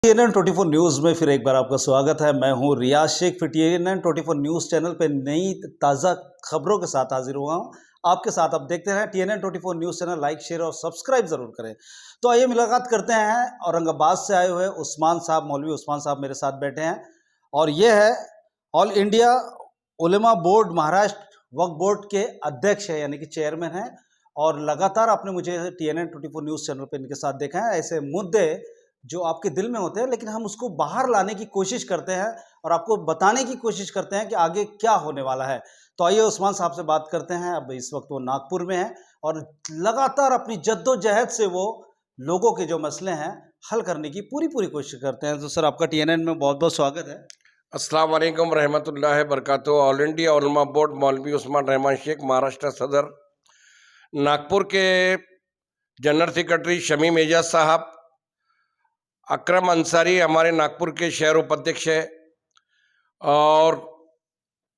TNN24 news में फिर एक बार आपका स्वागत है। मैं हूं रियाज शेख। फिर TNN24 न्यूज़ चैनल पे नई ताज़ा खबरों के साथ हाजिर हुआ हूं आपके साथ। अब देखते हैं TNN24 news channel like share और सब्सक्राइब ज़रूर करें। तो आइए मुलाकात करते हैं औरंगाबाद से आए हुए उस्मान साहब, मौलवी उस्मान साहब मेरे साथ बैठे हैं और ये है ऑल इंडिया उलेमा बोर्ड महाराष्ट्र वक्फ बोर्ड के अध्यक्ष है, यानी कि चेयरमैन है। और लगातार आपने मुझे TNN24 न्यूज़ चैनल पर इनके साथ देखा है। ऐसे मुद्दे जो आपके दिल में होते हैं, लेकिन हम उसको बाहर लाने की कोशिश करते हैं और आपको बताने की कोशिश करते हैं कि आगे क्या होने वाला है। तो आइए उस्मान साहब से बात करते हैं। अब इस वक्त वो नागपुर में हैं और लगातार अपनी जद्दोजहद से वो लोगों के जो मसले हैं हल करने की पूरी कोशिश करते हैं। तो सर, आपका TNN में बहुत बहुत स्वागत है। अस्सलाम वालेकुम रहमतुल्लाहि बरकातहू। ऑल इंडिया उलमा बोर्ड मौलवी उस्मान रहमान शेख, महाराष्ट्र सदर, नागपुर के जनरल सेक्रेटरी शमीम एजाज साहब, अकरम अंसारी हमारे नागपुर के शहर उपाध्यक्ष है, और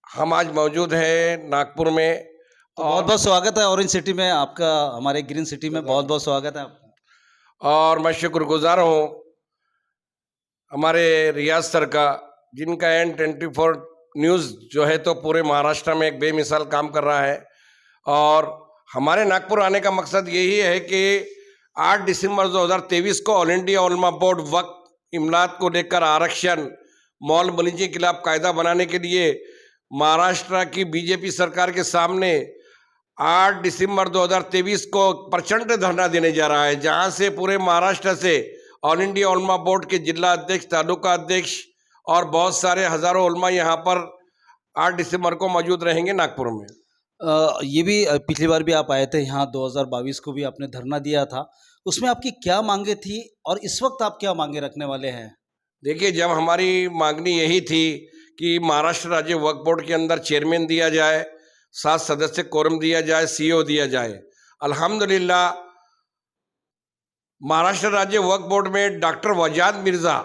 हम आज मौजूद हैं नागपुर में। बहुत बहुत स्वागत है ऑरेंज सिटी में आपका, हमारे ग्रीन सिटी में बहुत बहुत स्वागत है आपका। और मैं शुक्रगुजार हूँ हमारे रियाज सर का, जिनका N24 न्यूज़ जो है तो पूरे महाराष्ट्र में एक बेमिसाल काम कर रहा है। और हमारे नागपुर आने का मकसद यही है कि 8 दिसंबर 2023 को ऑल इंडिया उलमा बोर्ड वक्फ इमलात को लेकर आरक्षण मौलवी के खिलाफ कायदा बनाने के लिए महाराष्ट्र की बीजेपी सरकार के सामने 8 दिसंबर 2023 को प्रचंड धरना देने जा रहा है, जहां से पूरे महाराष्ट्र से ऑल इंडिया उलमा बोर्ड के जिला अध्यक्ष, तालुका अध्यक्ष और बहुत सारे हजारों उलमा यहाँ पर 8 दिसंबर को मौजूद रहेंगे नागपुर में। ये भी पिछली बार भी आप आए थे यहाँ, 2022 को भी आपने धरना दिया था। उसमें आपकी क्या मांगे थी और इस वक्त आप क्या मांगे रखने वाले हैं? देखिए, जब हमारी मांगनी यही थी कि महाराष्ट्र राज्य वक्फ बोर्ड के अंदर चेयरमैन दिया जाए, 7 सदस्य कोरम दिया जाए, CEO दिया जाए। अल्हम्दुलिल्लाह महाराष्ट्र राज्य वक्फ बोर्ड में डॉक्टर वजाद मिर्ज़ा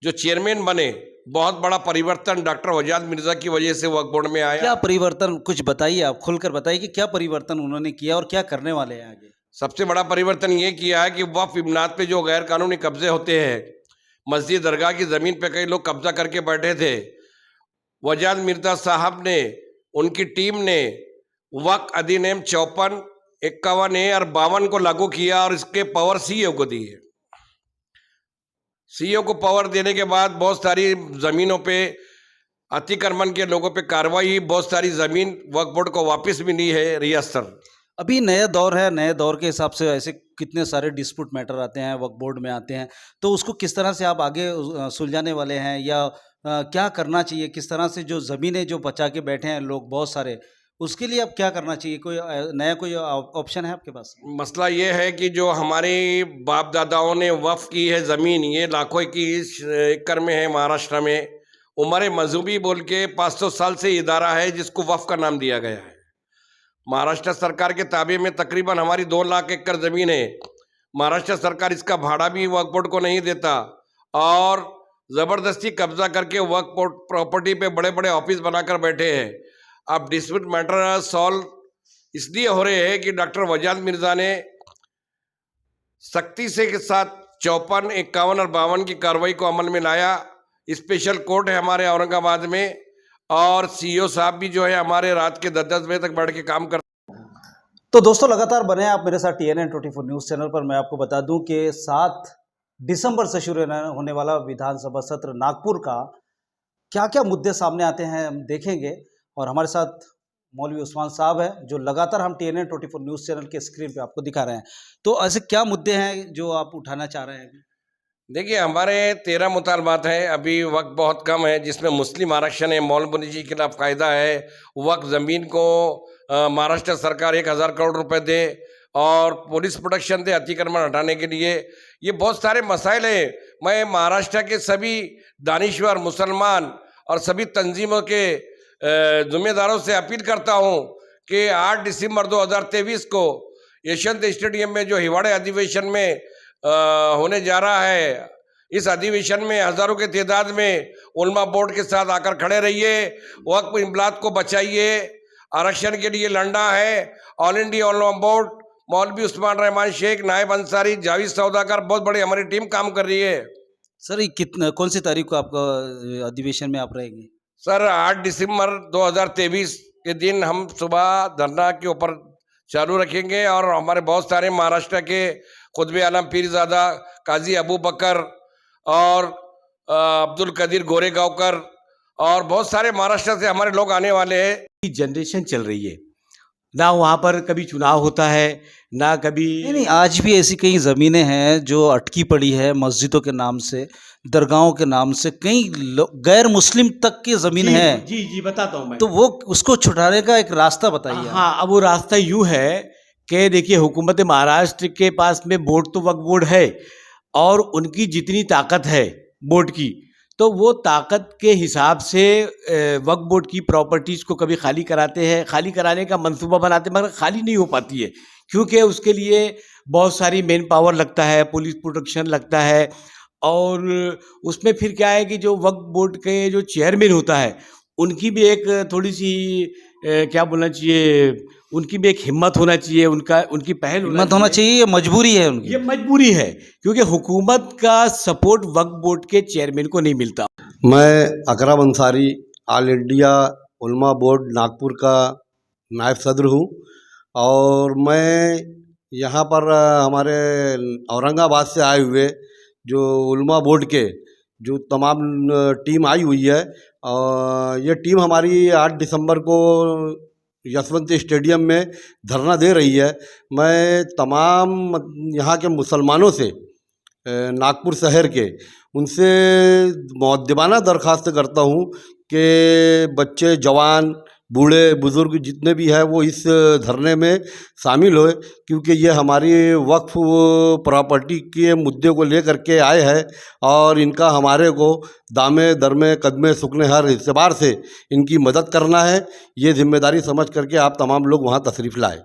जो चेयरमैन बने, बहुत बड़ा परिवर्तन डॉक्टर वजाद मिर्ज़ा की वजह से वक्फ बोर्ड में आया। क्या परिवर्तन, कुछ बताइए, आप खुलकर बताइए कि क्या परिवर्तन उन्होंने किया और क्या करने वाले हैं आगे? सबसे बड़ा परिवर्तन ये किया है कि वक्फ इमलात पे जो गैर कानूनी कब्जे होते हैं, मस्जिद दरगाह की ज़मीन पे कई लोग कब्जा करके बैठे थे, वजाद मिर्ज़ा साहब ने, उनकी टीम ने वक्फ अधिनियम 54, 51A और 52 को लागू किया और इसके पावर CEO को दिए। CEO को पावर देने के बाद बहुत सारी ज़मीनों पे अतिक्रमण के लोगों पे कार्रवाई हुई, बहुत सारी ज़मीन वक्फ बोर्ड को वापस मिली है। रियाज सर, अभी नया दौर है, नए दौर के हिसाब से ऐसे कितने सारे डिस्प्यूट मैटर आते हैं, वक्फ बोर्ड में आते हैं, तो उसको किस तरह से आप आगे सुलझाने वाले हैं या क्या करना चाहिए? किस तरह से जो ज़मीनें जो बचा के बैठे हैं लोग बहुत सारे, उसके लिए अब क्या करना चाहिए? कोई नया कोई ऑप्शन है आपके पास? मसला ये है कि जो हमारे बाप दादाओं ने वक्फ की है ज़मीन, ये लाखों की एकड़ में है महाराष्ट्र में। उमर मजहबी बोल के 500 साल से इदारा है जिसको वक्फ का नाम दिया गया है। महाराष्ट्र सरकार के ताबे में तकरीबन हमारी 2 लाख एकड़ ज़मीन है। महाराष्ट्र सरकार इसका भाड़ा भी वक्फ बोर्ड को नहीं देता और ज़बरदस्ती कब्जा करके वक्फ बोर्ड प्रॉपर्टी पे बड़े बड़े ऑफिस बनाकर बैठे हैं। अब डिस्प्यूट मैटर सॉल्व इसलिए हो रहे हैं कि डॉक्टर वजाद मिर्ज़ा ने सख्ती से के साथ 54, 51 और 52 की कार्रवाई को अमल में लाया। स्पेशल कोर्ट है हमारे औरंगाबाद में और CEO साहब भी जो है हमारे रात के 10-10 बजे तक बैठ के काम करते हैं। तो दोस्तों, लगातार बने आप मेरे साथ TNN24 न्यूज़ चैनल पर। मैं आपको बता दूं कि 7 दिसंबर से शुरू होने वाला विधानसभा सत्र नागपुर का क्या क्या मुद्दे सामने आते हैं हम देखेंगे। और हमारे साथ मौलवी उस्मान साहब हैं जो लगातार हम TNN24 न्यूज़ चैनल के स्क्रीन पे आपको दिखा रहे हैं। तो ऐसे क्या मुद्दे हैं जो आप उठाना चाह रहे हैं अभी? देखिए, हमारे 13 मुतालबात हैं। अभी वक्त बहुत कम है, जिसमें मुस्लिम आरक्षण है, मौलवी के खिलाफ कायदा है, वक्त ज़मीन को महाराष्ट्र सरकार 1000 करोड़ रुपए दे और पुलिस प्रोटेक्शन दे अतिक्रमण हटाने के लिए। ये बहुत सारे मसाइल हैं। मैं महाराष्ट्र के सभी दानिश्वर मुसलमान और सभी तंजीमों के जिम्मेदारों से अपील करता हूँ कि 8 दिसंबर 2023 को यशवंत स्टेडियम में जो हिवाड़े अधिवेशन में होने जा रहा है, इस अधिवेशन में हजारों के तादाद में उलमा बोर्ड के साथ आकर खड़े रहिए, वक्फ इमलात को बचाइए, आरक्षण के लिए लड़ना है। ऑल इंडिया उलमा बोर्ड मौलवी उस्मान रहमान शेख, नायब अंसारी, जावेद सौदागर, बहुत बड़ी हमारी टीम काम कर रही है। सर ये कितना कौन सी तारीख को आपका अधिवेशन में आप रहेंगे? सर 8 दिसंबर 2023 के दिन हम सुबह धरना के ऊपर चालू रखेंगे और हमारे बहुत सारे महाराष्ट्र के कुतुब आलम पीरजादा, काजी अबू बकर और अब्दुल कदीर गोरेगांवकर और बहुत सारे महाराष्ट्र से हमारे लोग आने वाले हैं। की जनरेशन चल रही है ना, वहाँ पर कभी चुनाव होता है ना कभी। नहीं, आज भी ऐसी कई ज़मीनें हैं जो अटकी पड़ी है मस्जिदों के नाम से, दरगाहों के नाम से, कई गैर मुस्लिम तक की ज़मीन जी, है। जी जी बताता हूँ मैं। तो वो उसको छुड़ाने का एक रास्ता बताइए आप। हाँ, अब वो रास्ता यूँ है कि देखिए, हुकूमत महाराष्ट्र के पास में बोर्ड तो वक्फ बोर्ड है और उनकी जितनी ताकत है बोर्ड की, तो वो ताकत के हिसाब से वक्फ बोर्ड की प्रॉपर्टीज़ को कभी खाली कराते हैं, खाली कराने का मंसूबा बनाते हैं, मगर खाली नहीं हो पाती है क्योंकि उसके लिए बहुत सारी मैन पावर लगता है, पुलिस प्रोटेक्शन लगता है। और उसमें फिर क्या है कि जो वक्फ बोर्ड के जो चेयरमैन होता है उनकी भी एक थोड़ी सी क्या बोलना चाहिए, उनकी भी एक हिम्मत होना चाहिए, उनकी पहल हिम्मत होना चाहिए, ये मजबूरी है उनकी। ये मजबूरी है क्योंकि हुकूमत का सपोर्ट वक्फ बोर्ड के चेयरमैन को नहीं मिलता। मैं अकरम अंसारी ऑल इंडिया उलमा बोर्ड नागपुर का नायब सदर हूँ और मैं यहाँ पर हमारे औरंगाबाद से आए हुए जो उलमा बोर्ड के जो तमाम टीम आई हुई है, ये टीम हमारी 8 दिसंबर को यशवंत स्टेडियम में धरना दे रही है। मैं तमाम यहाँ के मुसलमानों से, नागपुर शहर के, उनसे मुअद्दबाना दरख्वास्त करता हूँ कि बच्चे, जवान, बूढ़े, बुज़ुर्ग जितने भी हैं वो इस धरने में शामिल होए क्योंकि ये हमारी वक्फ प्रॉपर्टी के मुद्दे को लेकर के आए हैं और इनका हमारे को दामे दरमे कदमे सुकने हर एतबार से इनकी मदद करना है। ये जिम्मेदारी समझ करके आप तमाम लोग वहाँ तशरीफ़ लाएँ।